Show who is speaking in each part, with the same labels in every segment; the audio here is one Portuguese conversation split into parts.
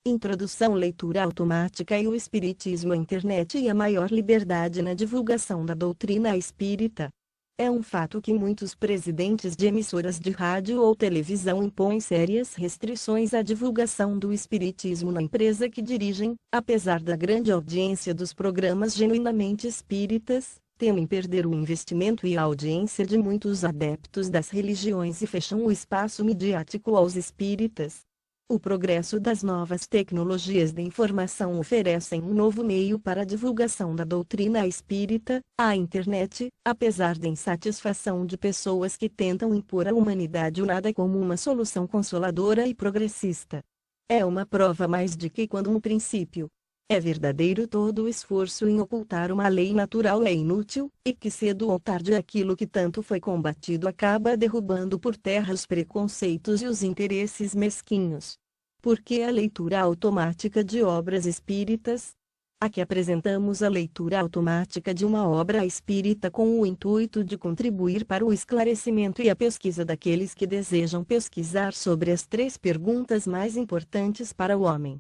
Speaker 1: Introdução, leitura automática e o Espiritismo, a internet e a maior liberdade na divulgação da doutrina espírita. É um fato que muitos presidentes de emissoras de rádio ou televisão impõem sérias restrições à divulgação do espiritismo na empresa que dirigem, apesar da grande audiência dos programas genuinamente espíritas, temem perder o investimento e a audiência de muitos adeptos das religiões e fecham o espaço midiático aos espíritas. O progresso das novas tecnologias de informação oferecem um novo meio para a divulgação da doutrina espírita, a internet, apesar da insatisfação de pessoas que tentam impor à humanidade o nada como uma solução consoladora e progressista. É uma prova mais de que quando um princípio é verdadeiro, todo o esforço em ocultar uma lei natural é inútil, e que cedo ou tarde aquilo que tanto foi combatido acaba derrubando por terra os preconceitos e os interesses mesquinhos. Por que a leitura automática de obras espíritas? Aqui apresentamos a leitura automática de uma obra espírita com o intuito de contribuir para o esclarecimento e a pesquisa daqueles que desejam pesquisar sobre as 3 perguntas mais importantes para o homem.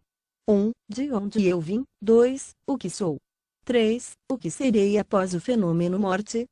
Speaker 1: 1. De onde eu vim? 2. O que sou? 3. O que serei após o fenômeno morte?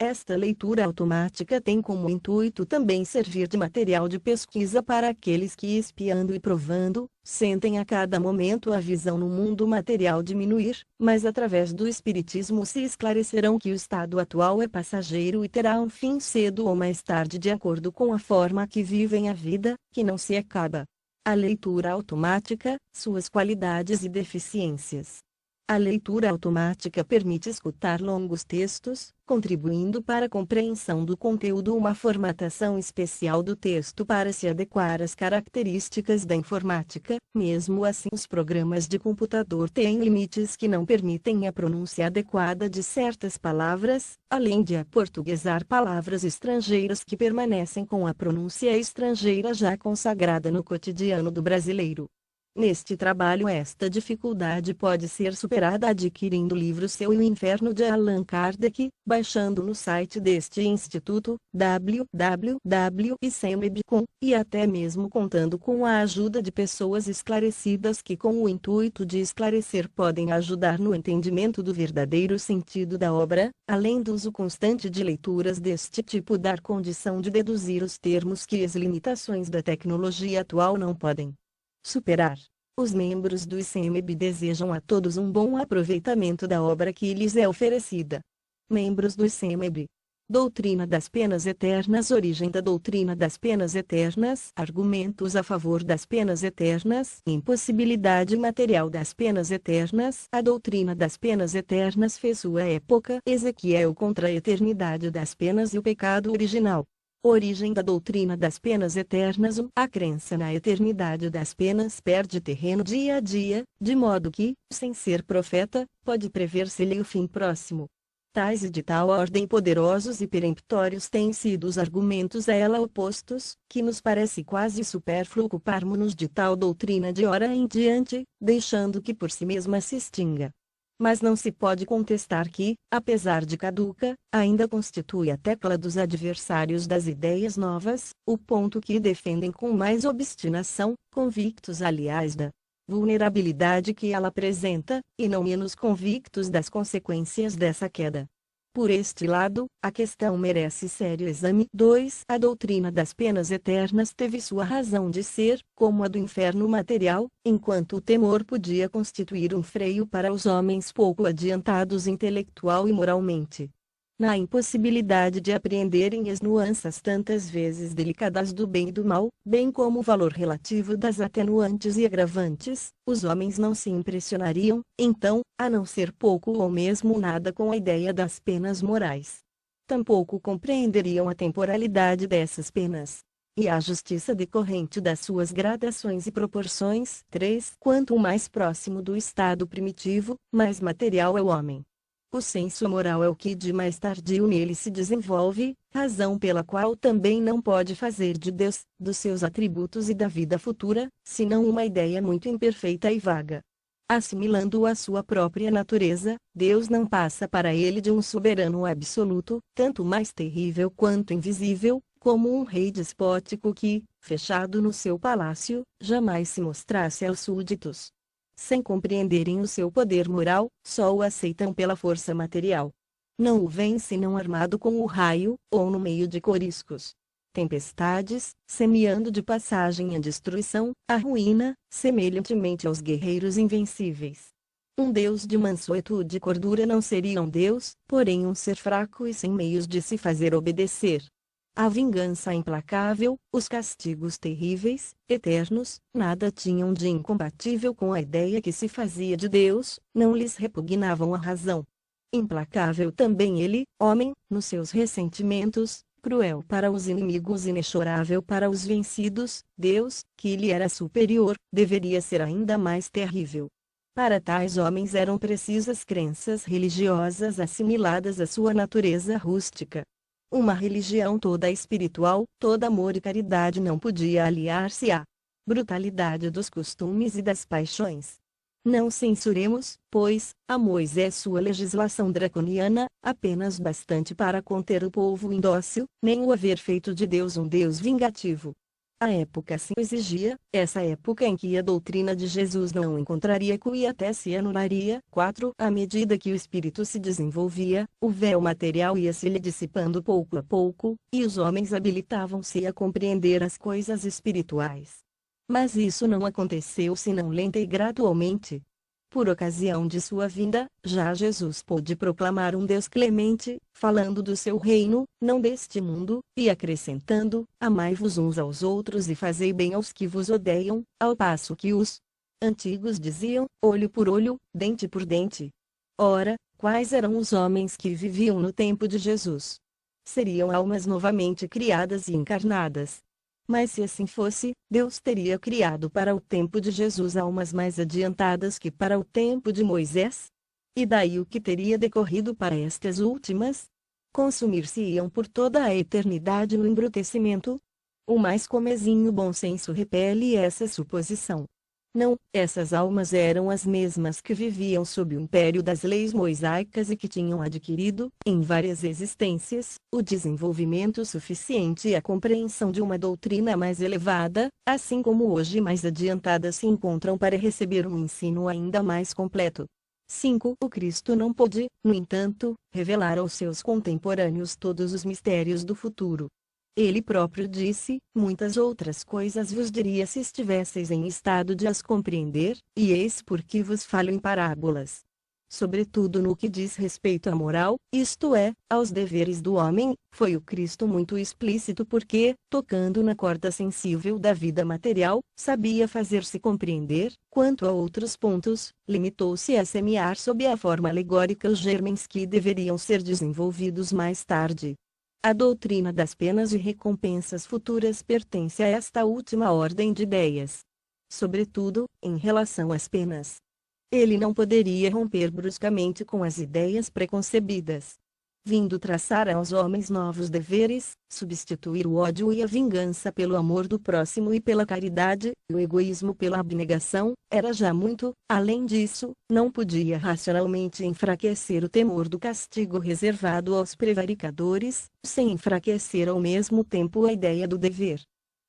Speaker 1: Esta leitura automática tem como intuito também servir de material de pesquisa para aqueles que, espiando e provando, sentem a cada momento a visão no mundo material diminuir, mas através do espiritismo se esclarecerão que o estado atual é passageiro e terá um fim cedo ou mais tarde de acordo com a forma que vivem a vida, que não se acaba. A leitura automática, suas qualidades e deficiências. A leitura automática permite escutar longos textos, contribuindo para a compreensão do conteúdo, uma formatação especial do texto para se adequar às características da informática. Mesmo assim, os programas de computador têm limites que não permitem a pronúncia adequada de certas palavras, além de aportuguesar palavras estrangeiras que permanecem com a pronúncia estrangeira já consagrada no cotidiano do brasileiro. Neste trabalho, esta dificuldade pode ser superada adquirindo o livro Céu e o Inferno de Allan Kardec, baixando no site deste instituto, www.icmeb.com, e até mesmo contando com a ajuda de pessoas esclarecidas que, com o intuito de esclarecer, podem ajudar no entendimento do verdadeiro sentido da obra, além do uso constante de leituras deste tipo, dar condição de deduzir os termos que as limitações da tecnologia atual não podem superar. Os membros do ICMB desejam a todos um bom aproveitamento da obra que lhes é oferecida. Membros do ICMB. Doutrina das penas eternas. Origem da doutrina das penas eternas. Argumentos a favor das penas eternas. Impossibilidade material das penas eternas. A doutrina das penas eternas fez sua época. Ezequiel contra a eternidade das penas e o pecado original. Origem da doutrina das penas eternas. A crença na eternidade das penas perde terreno dia a dia, de modo que, sem ser profeta, pode prever-se-lhe o fim próximo. Tais e de tal ordem poderosos e peremptórios têm sido os argumentos a ela opostos, que nos parece quase supérfluo ocuparmos-nos de tal doutrina de ora em diante, deixando que por si mesma se extinga. Mas não se pode contestar que, apesar de caduca, ainda constitui a tecla dos adversários das ideias novas, o ponto que defendem com mais obstinação, convictos aliás da vulnerabilidade que ela apresenta, e não menos convictos das consequências dessa queda. Por este lado, a questão merece sério exame. 2. A doutrina das penas eternas teve sua razão de ser, como a do inferno material, enquanto o temor podia constituir um freio para os homens pouco adiantados intelectual e moralmente. Na impossibilidade de apreenderem as nuances tantas vezes delicadas do bem e do mal, bem como o valor relativo das atenuantes e agravantes, os homens não se impressionariam, então, a não ser pouco ou mesmo nada com a ideia das penas morais. Tampouco compreenderiam a temporalidade dessas penas e a justiça decorrente das suas gradações e proporções. 3. Quanto mais próximo do estado primitivo, mais material é o homem. O senso moral é o que de mais tardio nele se desenvolve, razão pela qual também não pode fazer de Deus, dos seus atributos e da vida futura, senão uma ideia muito imperfeita e vaga. Assimilando-o à sua própria natureza, Deus não passa para ele de um soberano absoluto, tanto mais terrível quanto invisível, como um rei despótico que, fechado no seu palácio, jamais se mostrasse aos súditos. Sem compreenderem o seu poder moral, só o aceitam pela força material. Não o veem senão armado com o raio, ou no meio de coriscos. Tempestades, semeando de passagem a destruição, a ruína, semelhantemente aos guerreiros invencíveis. Um Deus de mansuetude e cordura não seria um Deus, porém um ser fraco e sem meios de se fazer obedecer. A vingança implacável, os castigos terríveis, eternos, nada tinham de incompatível com a ideia que se fazia de Deus, não lhes repugnavam a razão. Implacável também ele, homem, nos seus ressentimentos, cruel para os inimigos e inexorável para os vencidos, Deus, que lhe era superior, deveria ser ainda mais terrível. Para tais homens eram precisas crenças religiosas assimiladas à sua natureza rústica. Uma religião toda espiritual, toda amor e caridade não podia aliar-se à brutalidade dos costumes e das paixões. Não censuremos, pois, a Moisés sua legislação draconiana, apenas bastante para conter o povo indócil, nem o haver feito de Deus um Deus vingativo. A época assim exigia, essa época em que a doutrina de Jesus não encontraria eco e até se anularia. 4. À medida que o espírito se desenvolvia, o véu material ia se lhe dissipando pouco a pouco, e os homens habilitavam-se a compreender as coisas espirituais. Mas isso não aconteceu senão lenta e gradualmente. Por ocasião de sua vinda, já Jesus pôde proclamar um Deus clemente, falando do seu reino, não deste mundo, e acrescentando: amai-vos uns aos outros e fazei bem aos que vos odeiam, ao passo que os antigos diziam, olho por olho, dente por dente. Ora, quais eram os homens que viviam no tempo de Jesus? Seriam almas novamente criadas e encarnadas. Mas se assim fosse, Deus teria criado para o tempo de Jesus almas mais adiantadas que para o tempo de Moisés? E daí o que teria decorrido para estas últimas? Consumir-se-iam por toda a eternidade no embrutecimento? O mais comezinho bom senso repele essa suposição. Não, essas almas eram as mesmas que viviam sob o império das leis mosaicas e que tinham adquirido, em várias existências, o desenvolvimento suficiente e a compreensão de uma doutrina mais elevada, assim como hoje mais adiantadas se encontram para receber um ensino ainda mais completo. 5. O Cristo não pôde, no entanto, revelar aos seus contemporâneos todos os mistérios do futuro. Ele próprio disse: muitas outras coisas vos diria se estivesseis em estado de as compreender, e eis por que vos falo em parábolas. Sobretudo no que diz respeito à moral, isto é, aos deveres do homem, foi o Cristo muito explícito porque, tocando na corda sensível da vida material, sabia fazer-se compreender. Quanto a outros pontos, limitou-se a semear sob a forma alegórica os germens que deveriam ser desenvolvidos mais tarde. A doutrina das penas e recompensas futuras pertence a esta última ordem de ideias. Sobretudo, em relação às penas. Ele não poderia romper bruscamente com as ideias preconcebidas. Vindo traçar aos homens novos deveres, substituir o ódio e a vingança pelo amor do próximo e pela caridade, o egoísmo pela abnegação, era já muito. Além disso, não podia racionalmente enfraquecer o temor do castigo reservado aos prevaricadores, sem enfraquecer ao mesmo tempo a ideia do dever.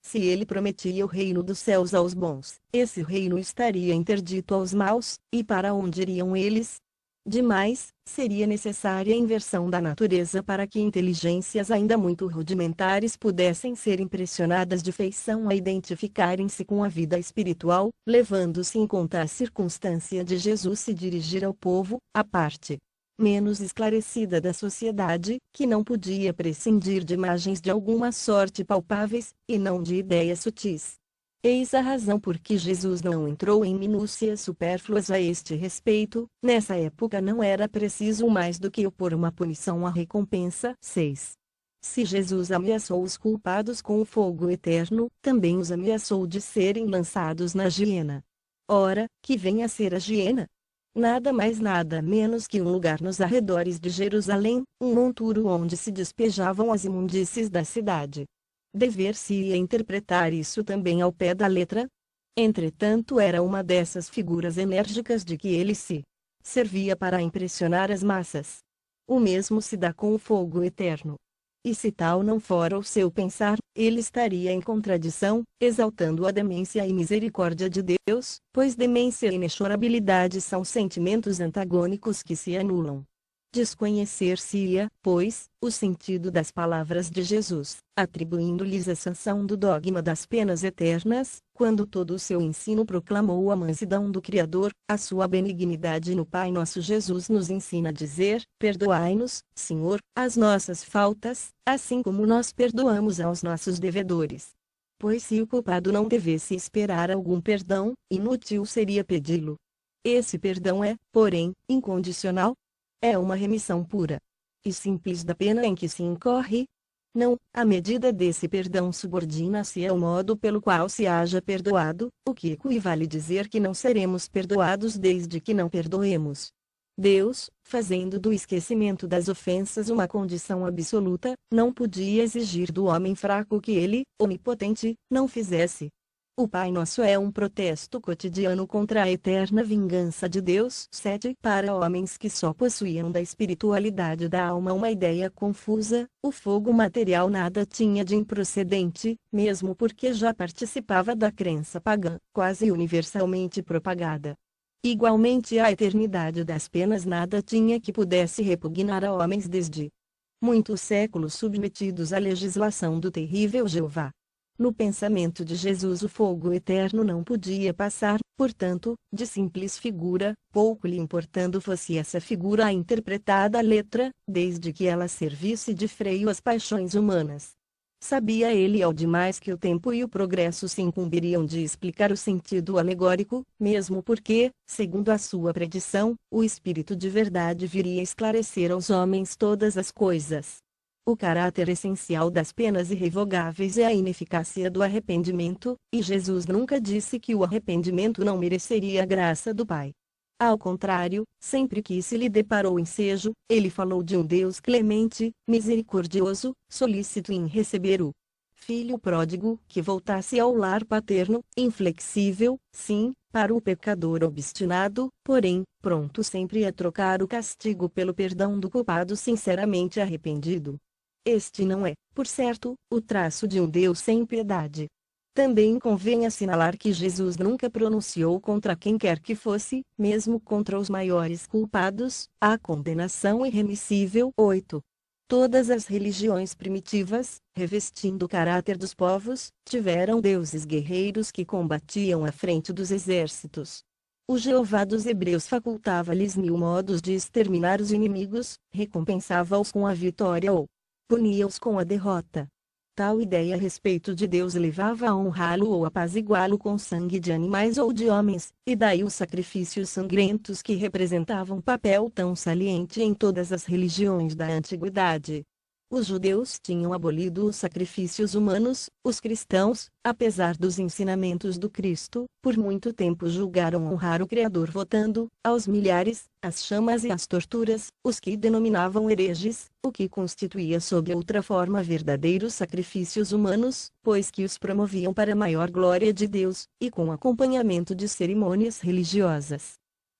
Speaker 1: Se ele prometia o reino dos céus aos bons, esse reino estaria interdito aos maus, e para onde iriam eles? Demais, seria necessária a inversão da natureza para que inteligências ainda muito rudimentares pudessem ser impressionadas de feição a identificarem-se com a vida espiritual, levando-se em conta a circunstância de Jesus se dirigir ao povo, à parte menos esclarecida da sociedade, que não podia prescindir de imagens de alguma sorte palpáveis, e não de ideias sutis. Eis a razão por que Jesus não entrou em minúcias supérfluas a este respeito. Nessa época não era preciso mais do que opor uma punição à recompensa. 6. Se Jesus ameaçou os culpados com o fogo eterno, também os ameaçou de serem lançados na giena. Ora, que vem a ser a giena? Nada mais nada menos que um lugar nos arredores de Jerusalém, um monturo onde se despejavam as imundícies da cidade. Dever-se-ia interpretar isso também ao pé da letra? Entretanto era uma dessas figuras enérgicas de que ele se servia para impressionar as massas. O mesmo se dá com o fogo eterno. E se tal não fora o seu pensar, ele estaria em contradição, exaltando a demência e misericórdia de Deus, pois demência e inexorabilidade são sentimentos antagônicos que se anulam. Desconhecer-se-ia, pois, o sentido das palavras de Jesus, atribuindo-lhes a sanção do dogma das penas eternas, quando todo o seu ensino proclamou a mansidão do Criador, a sua benignidade no Pai Nosso. Jesus nos ensina a dizer: perdoai-nos, Senhor, as nossas faltas, assim como nós perdoamos aos nossos devedores. Pois se o culpado não devesse esperar algum perdão, inútil seria pedi-lo. Esse perdão é, porém, incondicional. É uma remissão pura e simples da pena em que se incorre. Não, a medida desse perdão subordina-se ao modo pelo qual se haja perdoado, o que equivale dizer que não seremos perdoados desde que não perdoemos. Deus, fazendo do esquecimento das ofensas uma condição absoluta, não podia exigir do homem fraco que ele, onipotente, não fizesse. O Pai Nosso é um protesto cotidiano contra a eterna vingança de Deus. 7. Para homens que só possuíam da espiritualidade da alma uma ideia confusa, o fogo material nada tinha de improcedente, mesmo porque já participava da crença pagã, quase universalmente propagada. Igualmente a eternidade das penas nada tinha que pudesse repugnar a homens desde muitos séculos submetidos à legislação do terrível Jeová. No pensamento de Jesus o fogo eterno não podia passar, portanto, de simples figura, pouco lhe importando fosse essa figura a interpretada à letra, desde que ela servisse de freio às paixões humanas. Sabia ele ao demais que o tempo e o progresso se incumbiriam de explicar o sentido alegórico, mesmo porque, segundo a sua predição, o Espírito de verdade viria esclarecer aos homens todas as coisas. O caráter essencial das penas irrevogáveis é a ineficácia do arrependimento, e Jesus nunca disse que o arrependimento não mereceria a graça do Pai. Ao contrário, sempre que se lhe deparou ensejo, ele falou de um Deus clemente, misericordioso, solícito em receber o filho pródigo que voltasse ao lar paterno, inflexível, sim, para o pecador obstinado, porém, pronto sempre a trocar o castigo pelo perdão do culpado sinceramente arrependido. Este não é, por certo, o traço de um Deus sem piedade. Também convém assinalar que Jesus nunca pronunciou contra quem quer que fosse, mesmo contra os maiores culpados, a condenação irremissível. 8. Todas as religiões primitivas, revestindo o caráter dos povos, tiveram deuses guerreiros que combatiam à frente dos exércitos. O Jeová dos Hebreus facultava-lhes 1000 modos de exterminar os inimigos, recompensava-os com a vitória ou punia-os com a derrota. Tal ideia a respeito de Deus levava a honrá-lo ou apaziguá-lo com sangue de animais ou de homens, e daí os sacrifícios sangrentos que representavam papel tão saliente em todas as religiões da antiguidade. Os judeus tinham abolido os sacrifícios humanos, os cristãos, apesar dos ensinamentos do Cristo, por muito tempo julgaram honrar o Criador votando, aos milhares, as chamas e as torturas, os que denominavam hereges, o que constituía sob outra forma verdadeiros sacrifícios humanos, pois que os promoviam para a maior glória de Deus, e com acompanhamento de cerimônias religiosas.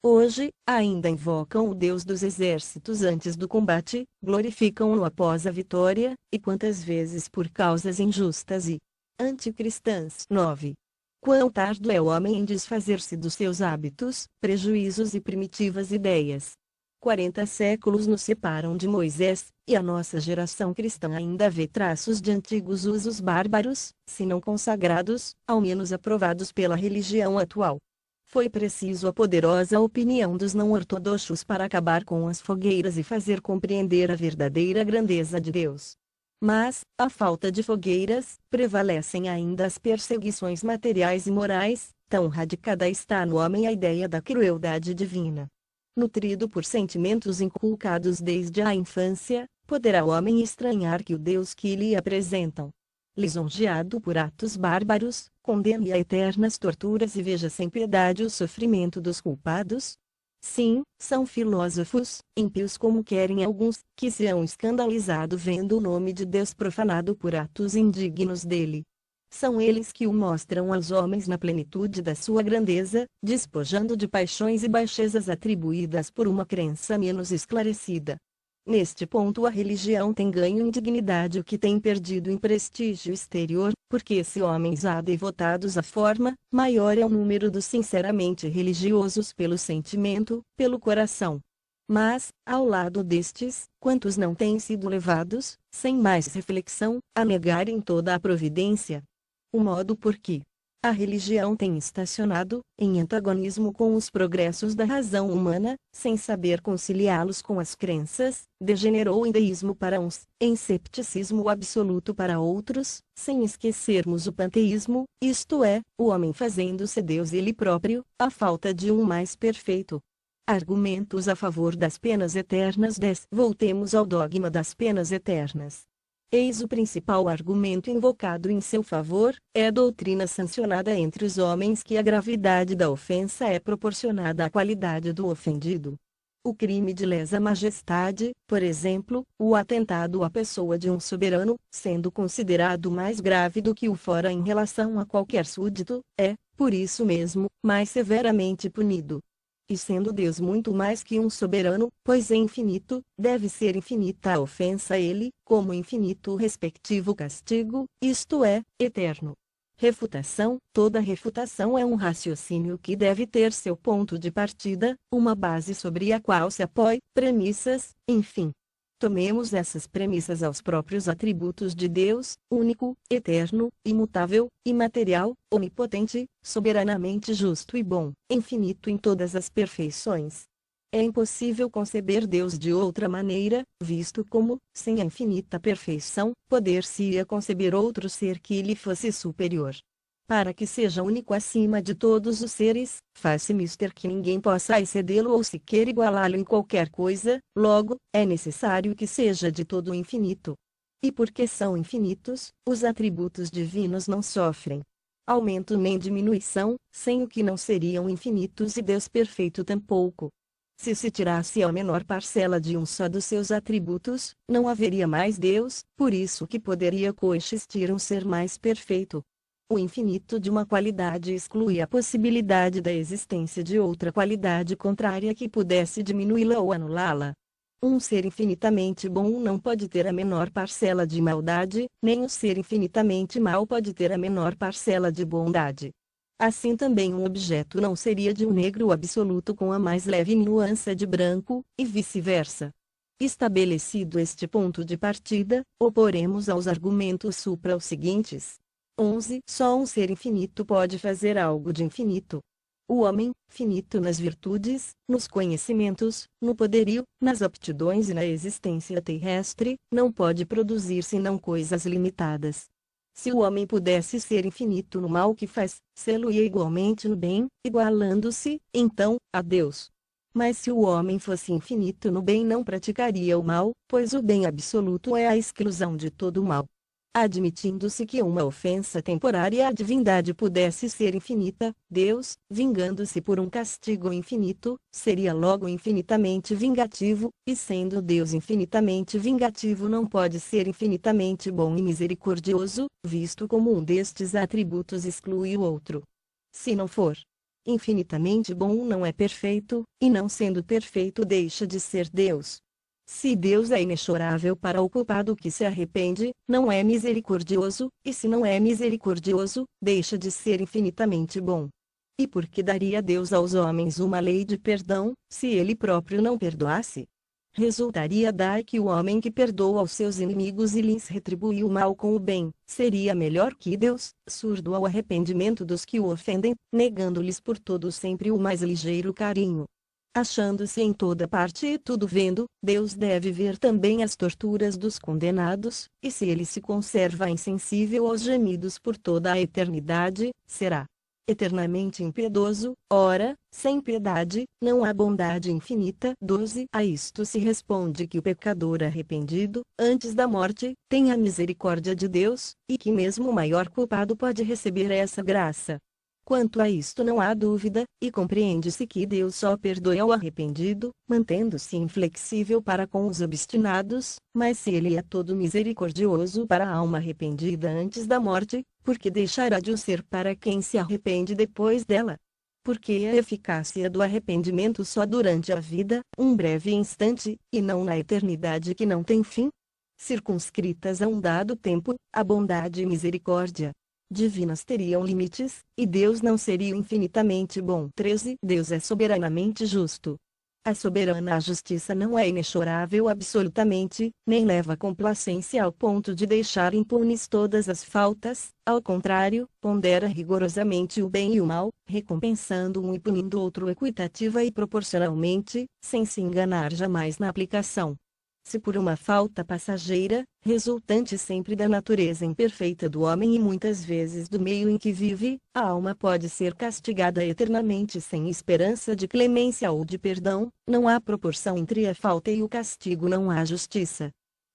Speaker 1: Hoje, ainda invocam o Deus dos exércitos antes do combate, glorificam-no após a vitória, e quantas vezes por causas injustas e anticristãs. 9. Quão tardo é o homem em desfazer-se dos seus hábitos, prejuízos e primitivas ideias. 40 séculos nos separam de Moisés, e a nossa geração cristã ainda vê traços de antigos usos bárbaros, se não consagrados, ao menos aprovados pela religião atual. Foi preciso a poderosa opinião dos não-ortodoxos para acabar com as fogueiras e fazer compreender a verdadeira grandeza de Deus. Mas, à falta de fogueiras, prevalecem ainda as perseguições materiais e morais, tão radicada está no homem a ideia da crueldade divina. Nutrido por sentimentos inculcados desde a infância, poderá o homem estranhar que o Deus que lhe apresentam, lisonjeado por atos bárbaros, condene a eternas torturas e veja sem piedade o sofrimento dos culpados? Sim, são filósofos, ímpios como querem alguns, que se hão escandalizado vendo o nome de Deus profanado por atos indignos dele. São eles que o mostram aos homens na plenitude da sua grandeza, despojando de paixões e baixezas atribuídas por uma crença menos esclarecida. Neste ponto a religião tem ganho em dignidade o que tem perdido em prestígio exterior, porque se homens há devotados à forma, maior é o número dos sinceramente religiosos pelo sentimento, pelo coração. Mas, ao lado destes, quantos não têm sido levados, sem mais reflexão, a negarem toda a providência? O modo por que a religião tem estacionado, em antagonismo com os progressos da razão humana, sem saber conciliá-los com as crenças, degenerou em deísmo para uns, em cepticismo absoluto para outros, sem esquecermos o panteísmo, isto é, o homem fazendo-se Deus ele próprio, a falta de um mais perfeito. Argumentos a favor das penas eternas. 10. Voltemos ao dogma das penas eternas. Eis o principal argumento invocado em seu favor, é a doutrina sancionada entre os homens que a gravidade da ofensa é proporcionada à qualidade do ofendido. O crime de lesa majestade, por exemplo, o atentado à pessoa de um soberano, sendo considerado mais grave do que o fora em relação a qualquer súdito, é, por isso mesmo, mais severamente punido. E sendo Deus muito mais que um soberano, pois é infinito, deve ser infinita a ofensa a ele, como infinito o respectivo castigo, isto é, eterno. Refutação. Toda refutação é um raciocínio que deve ter seu ponto de partida, uma base sobre a qual se apoie, premissas, enfim. Tomemos essas premissas aos próprios atributos de Deus, único, eterno, imutável, imaterial, onipotente, soberanamente justo e bom, infinito em todas as perfeições. É impossível conceber Deus de outra maneira, visto como, sem a infinita perfeição, poder-se-ia conceber outro ser que lhe fosse superior. Para que seja único acima de todos os seres, faz-se mister que ninguém possa excedê-lo ou sequer igualá-lo em qualquer coisa, logo, é necessário que seja de todo infinito. E porque são infinitos, os atributos divinos não sofrem aumento nem diminuição, sem o que não seriam infinitos e Deus perfeito tampouco. Se se tirasse a menor parcela de um só dos seus atributos, não haveria mais Deus, por isso que poderia coexistir um ser mais perfeito. O infinito de uma qualidade exclui a possibilidade da existência de outra qualidade contrária que pudesse diminuí-la ou anulá-la. Um ser infinitamente bom não pode ter a menor parcela de maldade, nem um ser infinitamente mau pode ter a menor parcela de bondade. Assim também um objeto não seria de um negro absoluto com a mais leve nuance de branco, e vice-versa. Estabelecido este ponto de partida, oporemos aos argumentos supra os seguintes. 11. Só um ser infinito pode fazer algo de infinito. O homem, finito nas virtudes, nos conhecimentos, no poderio, nas aptidões e na existência terrestre, não pode produzir senão coisas limitadas. Se o homem pudesse ser infinito no mal que faz, sê-lo-ia igualmente no bem, igualando-se, então, a Deus. Mas se o homem fosse infinito no bem não praticaria o mal, pois o bem absoluto é a exclusão de todo o mal. Admitindo-se que uma ofensa temporária à divindade pudesse ser infinita, Deus, vingando-se por um castigo infinito, seria logo infinitamente vingativo, e sendo Deus infinitamente vingativo não pode ser infinitamente bom e misericordioso, visto como um destes atributos exclui o outro. Se não for infinitamente bom não é perfeito, e não sendo perfeito deixa de ser Deus. Se Deus é inexorável para o culpado que se arrepende, não é misericordioso, e se não é misericordioso, deixa de ser infinitamente bom. E por que daria Deus aos homens uma lei de perdão, se ele próprio não perdoasse? Resultaria daí que o homem que perdoa aos seus inimigos e lhes retribui o mal com o bem, seria melhor que Deus, surdo ao arrependimento dos que o ofendem, negando-lhes por todo sempre o mais ligeiro carinho. Achando-se em toda parte e tudo vendo, Deus deve ver também as torturas dos condenados, e se ele se conserva insensível aos gemidos por toda a eternidade, será eternamente impiedoso. Ora, sem piedade, não há bondade infinita. 12. A isto se responde que o pecador arrependido, antes da morte, tem a misericórdia de Deus, e que mesmo o maior culpado pode receber essa graça. Quanto a isto não há dúvida, e compreende-se que Deus só perdoa ao arrependido, mantendo-se inflexível para com os obstinados, mas se ele é todo misericordioso para a alma arrependida antes da morte, porque deixará de o ser para quem se arrepende depois dela? Porque a eficácia do arrependimento só durante a vida, um breve instante, e não na eternidade que não tem fim? Circunscritas a um dado tempo, a bondade e misericórdia divinas teriam limites, e Deus não seria infinitamente bom. 13. Deus é soberanamente justo. A soberana justiça não é inexorável absolutamente, nem leva complacência ao ponto de deixar impunes todas as faltas, ao contrário, pondera rigorosamente o bem e o mal, recompensando um e punindo outro equitativa e proporcionalmente, sem se enganar jamais na aplicação. Se por uma falta passageira, resultante sempre da natureza imperfeita do homem e muitas vezes do meio em que vive, a alma pode ser castigada eternamente sem esperança de clemência ou de perdão, não há proporção entre a falta e o castigo, não há justiça.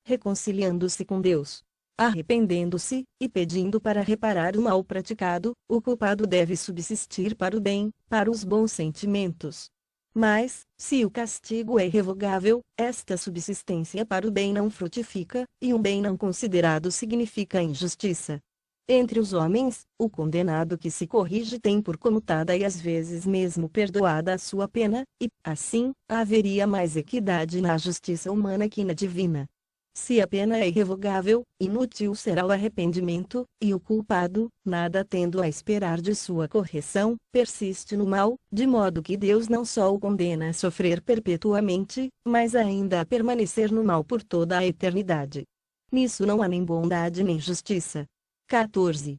Speaker 1: Reconciliando-se com Deus, arrependendo-se, e pedindo para reparar o mal praticado, o culpado deve subsistir para o bem, para os bons sentimentos. Mas, se o castigo é irrevogável, esta subsistência para o bem não frutifica, e um bem não considerado significa injustiça. Entre os homens, o condenado que se corrige tem por comutada e às vezes mesmo perdoada a sua pena, e, assim, haveria mais equidade na justiça humana que na divina. Se a pena é irrevogável, inútil será o arrependimento, e o culpado, nada tendo a esperar de sua correção, persiste no mal, de modo que Deus não só o condena a sofrer perpetuamente, mas ainda a permanecer no mal por toda a eternidade. Nisso não há nem bondade nem justiça. 14.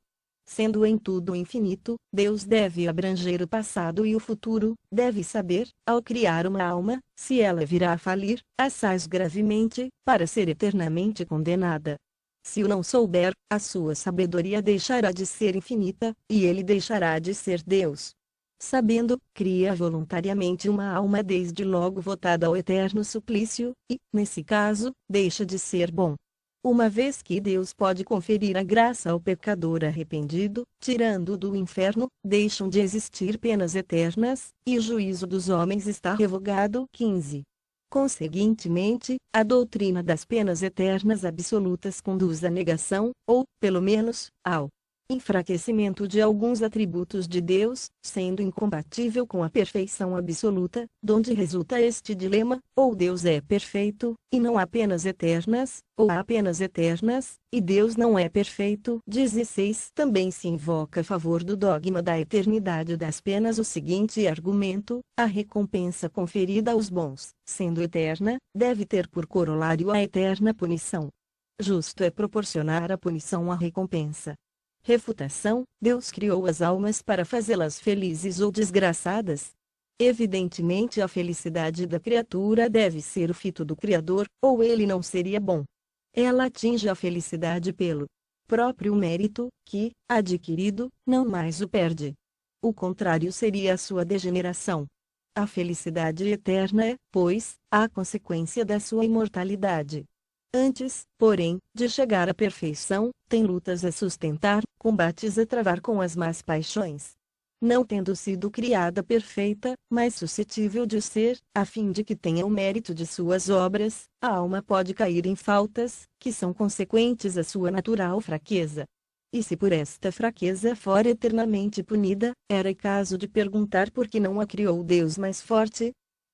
Speaker 1: Sendo em tudo infinito, Deus deve abranger o passado e o futuro, deve saber, ao criar uma alma, se ela virá a falir, assaz gravemente, para ser eternamente condenada. Se o não souber, a sua sabedoria deixará de ser infinita, e ele deixará de ser Deus. Sabendo, cria voluntariamente uma alma desde logo votada ao eterno suplício, e, nesse caso, deixa de ser bom. Uma vez que Deus pode conferir a graça ao pecador arrependido, tirando-o do inferno, deixam de existir penas eternas, e o juízo dos homens está revogado. 15. Conseguintemente, a doutrina das penas eternas absolutas conduz à negação, ou, pelo menos, ao enfraquecimento de alguns atributos de Deus, sendo incompatível com a perfeição absoluta, donde resulta este dilema: ou Deus é perfeito, e não há penas eternas, ou há penas eternas, e Deus não é perfeito. 16. Também se invoca a favor do dogma da eternidade das penas o seguinte argumento: a recompensa conferida aos bons, sendo eterna, deve ter por corolário a eterna punição. Justo é proporcionar a punição à recompensa. Refutação: Deus criou as almas para fazê-las felizes ou desgraçadas? Evidentemente a felicidade da criatura deve ser o fito do Criador, ou ele não seria bom. Ela atinge a felicidade pelo próprio mérito, que, adquirido, não mais o perde. O contrário seria a sua degeneração. A felicidade eterna é, pois, a consequência da sua imortalidade. Antes, porém, de chegar à perfeição, tem lutas a sustentar, combates a travar com as más paixões. Não tendo sido criada perfeita, mas suscetível de ser, a fim de que tenha o mérito de suas obras, a alma pode cair em faltas, que são consequentes à sua natural fraqueza. E se por esta fraqueza for eternamente punida, era caso de perguntar por que não a criou Deus mais forte?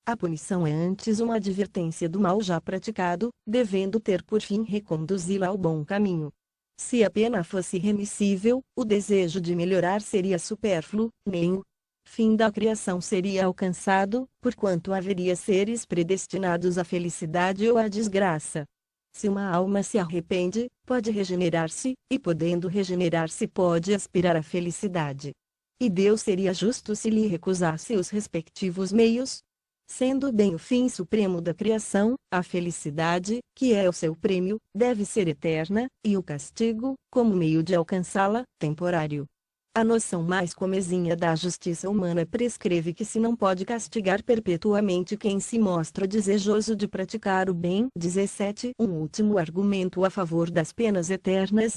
Speaker 1: A punição é antes uma advertência do mal já praticado, devendo ter por fim reconduzi-la ao bom caminho. Se a pena fosse remissível, o desejo de melhorar seria supérfluo, nem o fim da criação seria alcançado, porquanto haveria seres predestinados à felicidade ou à desgraça. Se uma alma se arrepende, pode regenerar-se, e podendo regenerar-se pode aspirar à felicidade. E Deus seria justo se lhe recusasse os respectivos meios? Sendo bem o fim supremo da criação, a felicidade, que é o seu prêmio, deve ser eterna, e o castigo, como meio de alcançá-la, temporário. A noção mais comezinha da justiça humana prescreve que se não pode castigar perpetuamente quem se mostra desejoso de praticar o bem. 17. Um último argumento a favor das penas eternas: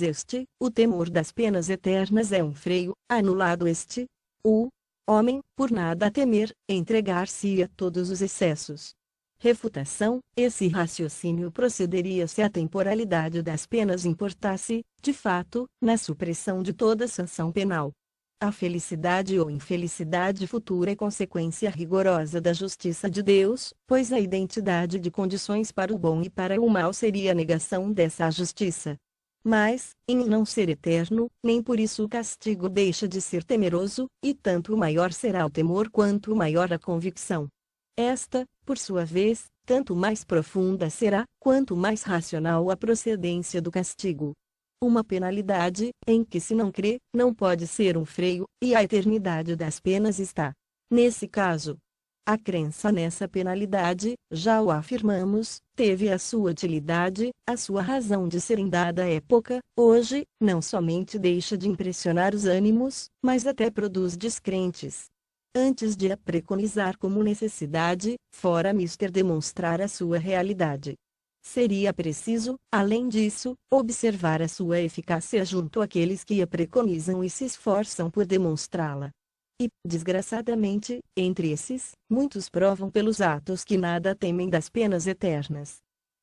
Speaker 1: o temor das penas eternas é um freio, anulado o homem, por nada temer, entregar-se a todos os excessos. Refutação: esse raciocínio procederia se a temporalidade das penas importasse, de fato, na supressão de toda sanção penal. A felicidade ou infelicidade futura é consequência rigorosa da justiça de Deus, pois a identidade de condições para o bom e para o mal seria a negação dessa justiça. Mas, em não ser eterno, nem por isso o castigo deixa de ser temeroso, e tanto maior será o temor quanto maior a convicção. Esta, por sua vez, tanto mais profunda será, quanto mais racional a procedência do castigo. Uma penalidade, em que se não crê, não pode ser um freio, e a eternidade das penas está. Nesse caso, a crença nessa penalidade, já o afirmamos, teve a sua utilidade, a sua razão de ser em dada época, hoje, não somente deixa de impressionar os ânimos, mas até produz descrentes. Antes de a preconizar como necessidade, fora mister demonstrar a sua realidade. Seria preciso, além disso, observar a sua eficácia junto àqueles que a preconizam e se esforçam por demonstrá-la. E, desgraçadamente, entre esses, muitos provam pelos atos que nada temem das penas eternas.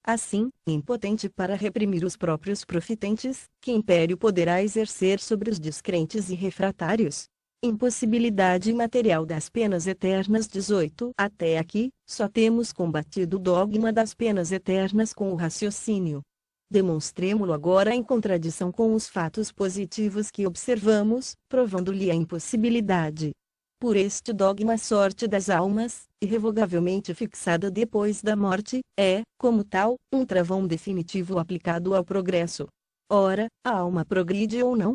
Speaker 1: Assim, impotente para reprimir os próprios profitentes, que império poderá exercer sobre os descrentes e refratários? Impossibilidade material das penas eternas. 18. Até aqui, só temos combatido o dogma das penas eternas com o raciocínio. Demonstremo-lo agora em contradição com os fatos positivos que observamos, provando-lhe a impossibilidade. Por este dogma a sorte das almas, irrevogavelmente fixada depois da morte, é, como tal, um travão definitivo aplicado ao progresso. Ora, a alma progride ou não?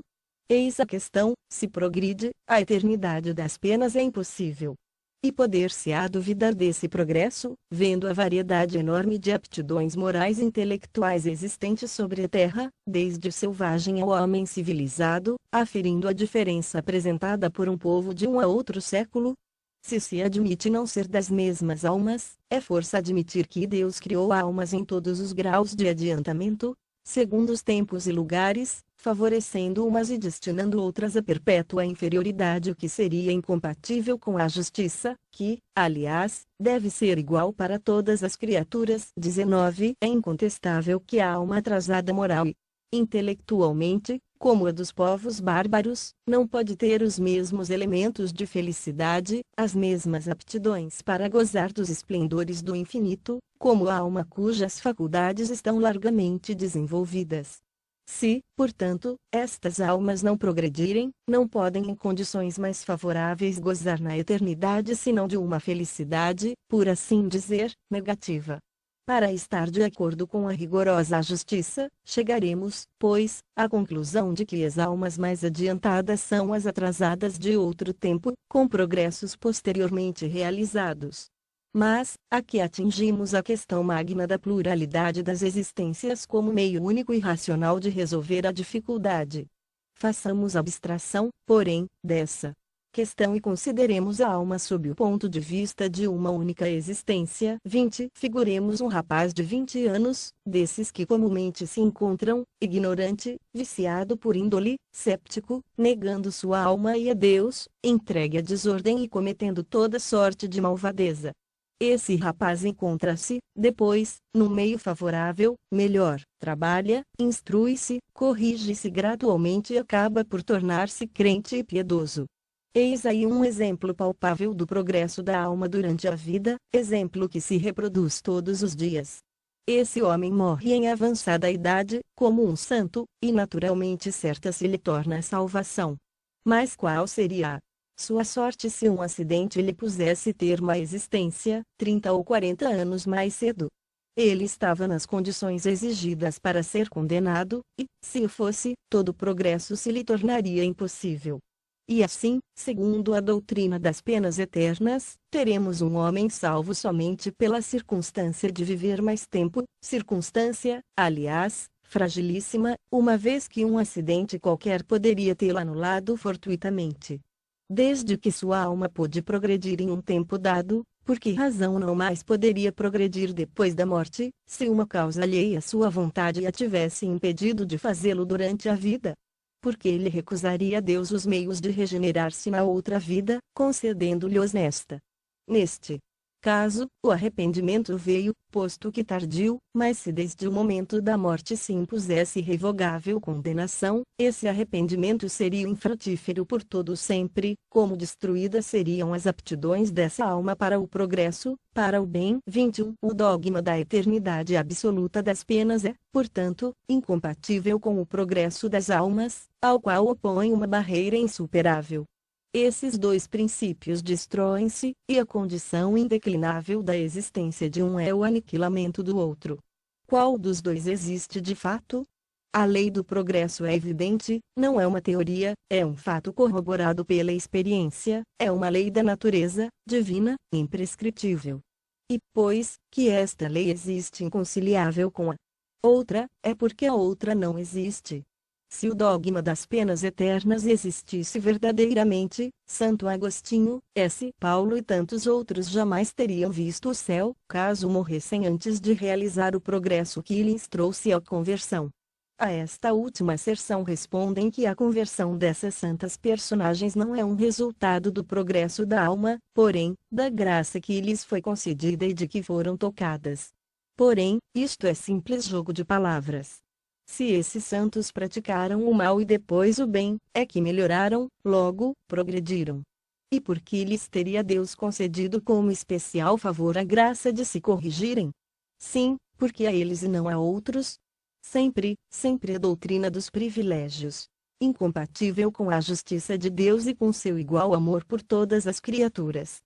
Speaker 1: Eis a questão: se progride, a eternidade das penas é impossível. E poder-se-á duvidar desse progresso, vendo a variedade enorme de aptidões morais e intelectuais existentes sobre a terra, desde o selvagem ao homem civilizado, aferindo a diferença apresentada por um povo de um a outro século? Se admite não ser das mesmas almas, é força admitir que Deus criou almas em todos os graus de adiantamento, segundo os tempos e lugares, favorecendo umas e destinando outras a perpétua inferioridade, o que seria incompatível com a justiça, que, aliás, deve ser igual para todas as criaturas. 19. É incontestável que a alma atrasada moral e intelectualmente, como a dos povos bárbaros, não pode ter os mesmos elementos de felicidade, as mesmas aptidões para gozar dos esplendores do infinito, como a alma cujas faculdades estão largamente desenvolvidas. Se, portanto, estas almas não progredirem, não podem em condições mais favoráveis gozar na eternidade senão de uma felicidade, por assim dizer, negativa. Para estar de acordo com a rigorosa justiça, chegaremos, pois, à conclusão de que as almas mais adiantadas são as atrasadas de outro tempo, com progressos posteriormente realizados. Mas, aqui atingimos a questão magna da pluralidade das existências como meio único e racional de resolver a dificuldade. Façamos abstração, porém, dessa questão e consideremos a alma sob o ponto de vista de uma única existência. 20. Figuremos um rapaz de 20 anos, desses que comumente se encontram, ignorante, viciado por índole, séptico, negando sua alma e a Deus, entregue à desordem e cometendo toda sorte de malvadeza. Esse rapaz encontra-se, depois, num meio favorável, melhor, trabalha, instrui-se, corrige-se gradualmente e acaba por tornar-se crente e piedoso. Eis aí um exemplo palpável do progresso da alma durante a vida, exemplo que se reproduz todos os dias. Esse homem morre em avançada idade, como um santo, e naturalmente certa se lhe torna a salvação. Mas qual seria a sua sorte se um acidente lhe pusesse ter uma existência, 30 ou 40 anos mais cedo? Ele estava nas condições exigidas para ser condenado, e, se o fosse, todo progresso se lhe tornaria impossível. E assim, segundo a doutrina das penas eternas, teremos um homem salvo somente pela circunstância de viver mais tempo, circunstância, aliás, fragilíssima, uma vez que um acidente qualquer poderia tê-lo anulado fortuitamente. Desde que sua alma pôde progredir em um tempo dado, por que razão não mais poderia progredir depois da morte, se uma causa alheia à sua vontade a tivesse impedido de fazê-lo durante a vida? Porque ele recusaria a Deus os meios de regenerar-se na outra vida, concedendo-lhe-os nesta. Neste caso o arrependimento veio, posto que tardio, mas se desde o momento da morte se impusesse irrevogável condenação, esse arrependimento seria infrutífero por todo sempre, como destruídas seriam as aptidões dessa alma para o progresso, para o bem. 21. O dogma da eternidade absoluta das penas é, portanto, incompatível com o progresso das almas, ao qual opõe uma barreira insuperável. Esses dois princípios destroem-se, e a condição indeclinável da existência de um é o aniquilamento do outro. Qual dos dois existe de fato? A lei do progresso é evidente, não é uma teoria, é um fato corroborado pela experiência, é uma lei da natureza, divina, imprescritível. E, pois, que esta lei existe inconciliável com a outra, é porque a outra não existe. Se o dogma das penas eternas existisse verdadeiramente, Santo Agostinho, S. Paulo e tantos outros jamais teriam visto o céu, caso morressem antes de realizar o progresso que lhes trouxe a conversão. A esta última asserção respondem que a conversão dessas santas personagens não é um resultado do progresso da alma, porém, da graça que lhes foi concedida e de que foram tocadas. Porém, isto é simples jogo de palavras. Se esses santos praticaram o mal e depois o bem, é que melhoraram, logo, progrediram. E por que lhes teria Deus concedido como especial favor a graça de se corrigirem? Sim, porque a eles e não a outros. Sempre, sempre a doutrina dos privilégios, incompatível com a justiça de Deus e com seu igual amor por todas as criaturas.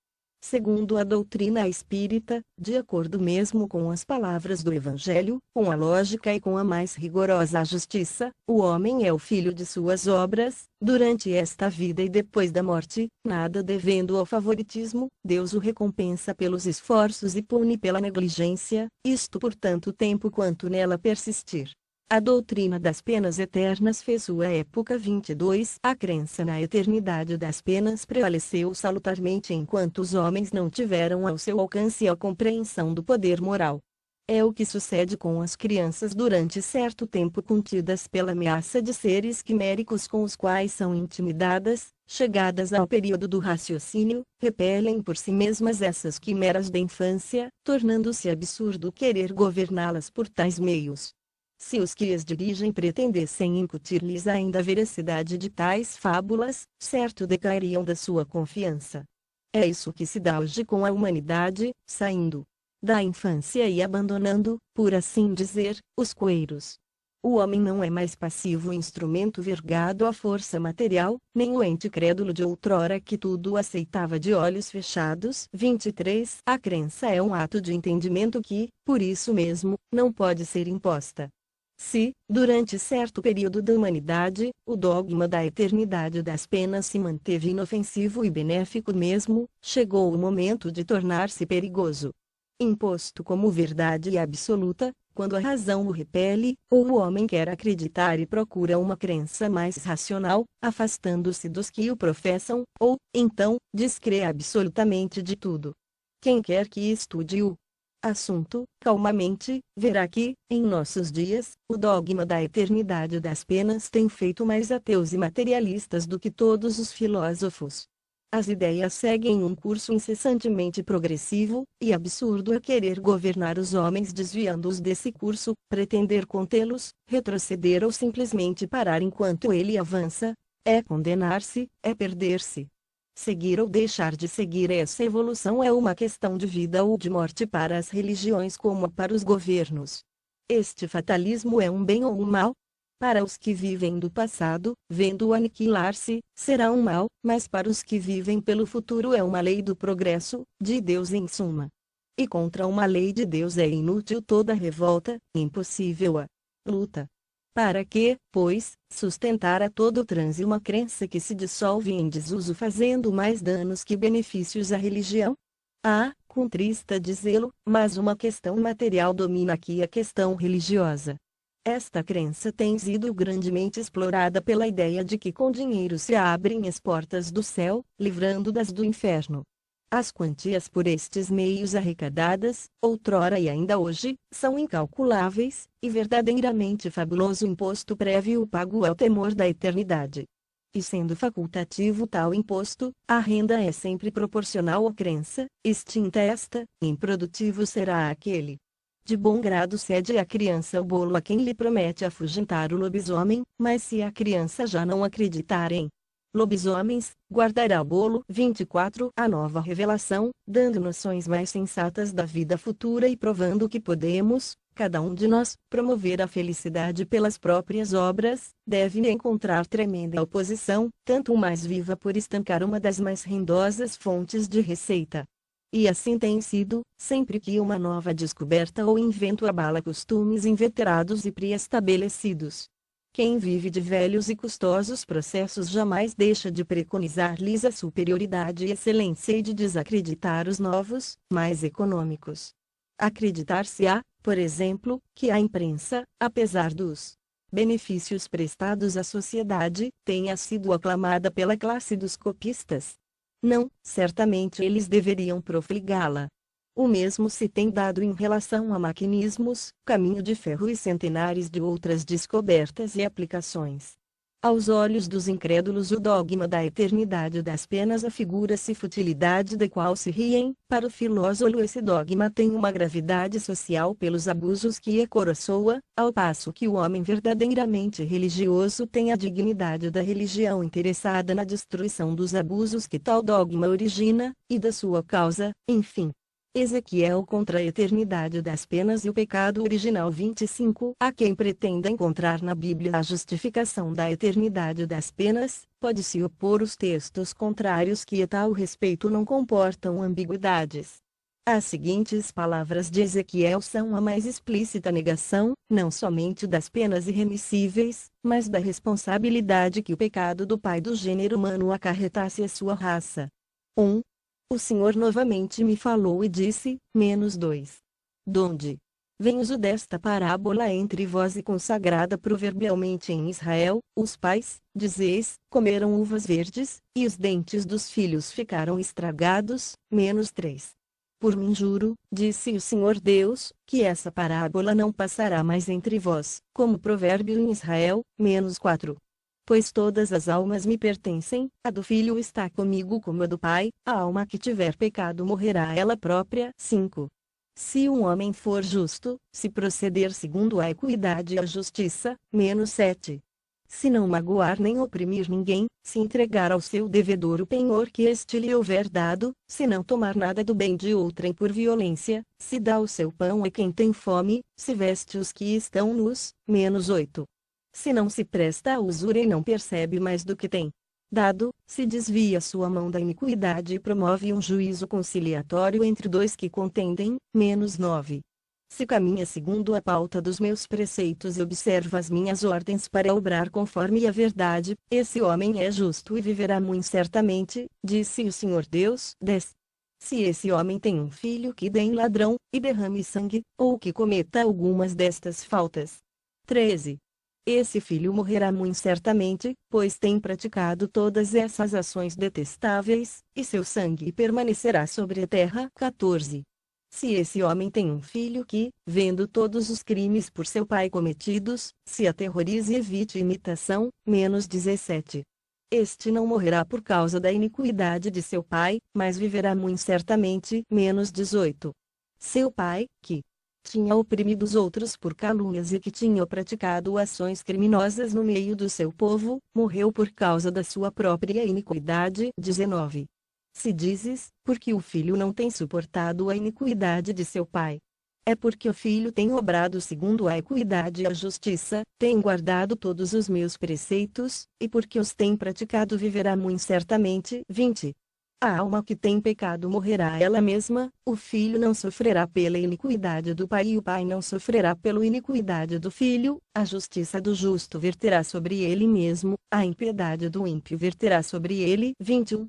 Speaker 1: Segundo a doutrina espírita, de acordo mesmo com as palavras do Evangelho, com a lógica e com a mais rigorosa justiça, o homem é o filho de suas obras, durante esta vida e depois da morte, nada devendo ao favoritismo, Deus o recompensa pelos esforços e pune pela negligência, isto por tanto tempo quanto nela persistir. A doutrina das penas eternas fez sua época. 22. A crença na eternidade das penas prevaleceu salutarmente enquanto os homens não tiveram ao seu alcance a compreensão do poder moral. É o que sucede com as crianças durante certo tempo contidas pela ameaça de seres quiméricos com os quais são intimidadas, chegadas ao período do raciocínio, repelem por si mesmas essas quimeras da infância, tornando-se absurdo querer governá-las por tais meios. Se os que as dirigem pretendessem incutir-lhes ainda a veracidade de tais fábulas, certo decairiam da sua confiança. É isso que se dá hoje com a humanidade, saindo da infância e abandonando, por assim dizer, os coeiros. O homem não é mais passivo instrumento vergado à força material, nem o ente crédulo de outrora que tudo aceitava de olhos fechados. 23. A crença é um ato de entendimento que, por isso mesmo, não pode ser imposta. Se, durante certo período da humanidade, o dogma da eternidade das penas se manteve inofensivo e benéfico mesmo, chegou o momento de tornar-se perigoso. Imposto como verdade absoluta, quando a razão o repele, ou o homem quer acreditar e procura uma crença mais racional, afastando-se dos que o professam, ou, então, descrê absolutamente de tudo. Quem quer que estude o assunto, calmamente, verá que, em nossos dias, o dogma da eternidade das penas tem feito mais ateus e materialistas do que todos os filósofos. As ideias seguem um curso incessantemente progressivo, e absurdo é querer governar os homens desviando-os desse curso, pretender contê-los, retroceder ou simplesmente parar enquanto ele avança, é condenar-se, é perder-se. Seguir ou deixar de seguir essa evolução é uma questão de vida ou de morte para as religiões como para os governos. Este fatalismo é um bem ou um mal? Para os que vivem do passado, vendo-o aniquilar-se, será um mal, mas para os que vivem pelo futuro é uma lei do progresso, de Deus em suma. E contra uma lei de Deus é inútil toda revolta, impossível a luta. Para que, pois, sustentar a todo transe uma crença que se dissolve em desuso fazendo mais danos que benefícios à religião? Contrista dizê-lo, mas uma questão material domina aqui a questão religiosa. Esta crença tem sido grandemente explorada pela ideia de que com dinheiro se abrem as portas do céu, livrando-das do inferno. As quantias por estes meios arrecadadas, outrora e ainda hoje, são incalculáveis, e verdadeiramente fabuloso imposto prévio pago ao temor da eternidade. e sendo facultativo tal imposto, a renda é sempre proporcional à crença, extinta esta, improdutivo será aquele. De bom grado cede a criança o bolo a quem lhe promete afugentar o lobisomem, mas se a criança já não acreditar em lobisomens, guardará o bolo. 24. A nova revelação, dando noções mais sensatas da vida futura e provando que podemos, cada um de nós, promover a felicidade pelas próprias obras, deve encontrar tremenda oposição, tanto mais viva por estancar uma das mais rendosas fontes de receita. E assim tem sido, sempre que uma nova descoberta ou invento abala costumes inveterados e pré-estabelecidos. Quem vive de velhos e custosos processos jamais deixa de preconizar-lhes a superioridade e excelência e de desacreditar os novos, mais econômicos. Acreditar-se-á, por exemplo, que a imprensa, apesar dos benefícios prestados à sociedade, tenha sido aclamada pela classe dos copistas. Não, certamente eles deveriam profligá-la. O mesmo se tem dado em relação a maquinismos, caminho de ferro e centenares de outras descobertas e aplicações. Aos olhos dos incrédulos o dogma da eternidade das penas afigura-se futilidade da qual se riem, para o filósofo esse dogma tem uma gravidade social pelos abusos que a coroçoa, ao passo que o homem verdadeiramente religioso tem a dignidade da religião interessada na destruição dos abusos que tal dogma origina, e da sua causa, enfim. Ezequiel contra a eternidade das penas e o pecado original. 25. A quem pretenda encontrar na Bíblia a justificação da eternidade das penas, pode-se opor os textos contrários que a tal respeito não comportam ambiguidades. As seguintes palavras de Ezequiel são a mais explícita negação, não somente das penas irremissíveis, mas da responsabilidade que o pecado do pai do gênero humano acarretasse à sua raça. 1. O Senhor novamente me falou e disse, -2. Donde vem uso desta parábola entre vós e consagrada proverbialmente em Israel? Os pais, dizeis, comeram uvas verdes, e os dentes dos filhos ficaram estragados. -3. Por mim juro, disse o Senhor Deus, que essa parábola não passará mais entre vós, como provérbio em Israel. -4. Pois todas as almas me pertencem, a do filho está comigo como a do pai, a alma que tiver pecado morrerá ela própria. 5. Se um homem for justo, se proceder segundo a equidade e a justiça. -7. Se não magoar nem oprimir ninguém, se entregar ao seu devedor o penhor que este lhe houver dado, se não tomar nada do bem de outrem por violência, se dá o seu pão a quem tem fome, se veste os que estão nus. -8. Se não se presta à usura e não percebe mais do que tem dado, se desvia sua mão da iniquidade e promove um juízo conciliatório entre dois que contendem. -9. Se caminha segundo a pauta dos meus preceitos e observa as minhas ordens para obrar conforme a verdade, esse homem é justo e viverá muito certamente, disse o Senhor Deus. 10. Se esse homem tem um filho que dê em ladrão, e derrame sangue, ou que cometa algumas destas faltas. 13. Esse filho morrerá muito certamente, pois tem praticado todas essas ações detestáveis, e seu sangue permanecerá sobre a terra. 14. Se esse homem tem um filho que, vendo todos os crimes por seu pai cometidos, se aterrorize e evite imitação. -17. Este não morrerá por causa da iniquidade de seu pai, mas viverá muito certamente. -18. Seu pai, que tinha oprimido os outros por calúnias e que tinha praticado ações criminosas no meio do seu povo, morreu por causa da sua própria iniquidade. 19. Se dizes, porque o filho não tem suportado a iniquidade de seu pai, é porque o filho tem obrado segundo a equidade e a justiça, tem guardado todos os meus preceitos, e porque os tem praticado viverá muito certamente. 20. A alma que tem pecado morrerá ela mesma, o filho não sofrerá pela iniquidade do pai e o pai não sofrerá pela iniquidade do filho, a justiça do justo verterá sobre ele mesmo, a impiedade do ímpio verterá sobre ele. 21.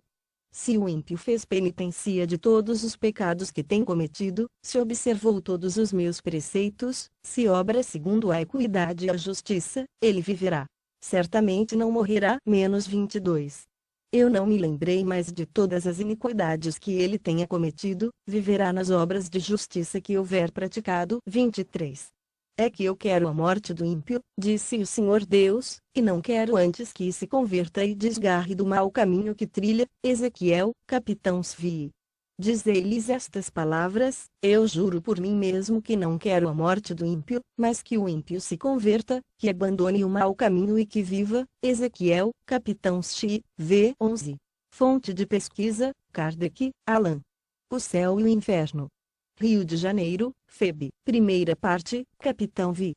Speaker 1: Se o ímpio fez penitência de todos os pecados que tem cometido, se observou todos os meus preceitos, se obra segundo a equidade e a justiça, ele viverá. Certamente não morrerá. -22. Eu não me lembrei mais de todas as iniquidades que ele tenha cometido, viverá nas obras de justiça que houver praticado. 23. É que eu quero a morte do ímpio, disse o Senhor Deus, e não quero antes que se converta e desgarre do mau caminho que trilha. Ezequiel, capitão Svi. Dizei-lhes estas palavras: eu juro por mim mesmo que não quero a morte do ímpio, mas que o ímpio se converta, que abandone o mau caminho e que viva. Ezequiel, capitão Svi, v. 11. Fonte de pesquisa: Kardec, Alan. O Céu e o Inferno. Rio de Janeiro, Feb. Primeira parte, Capitão Vi.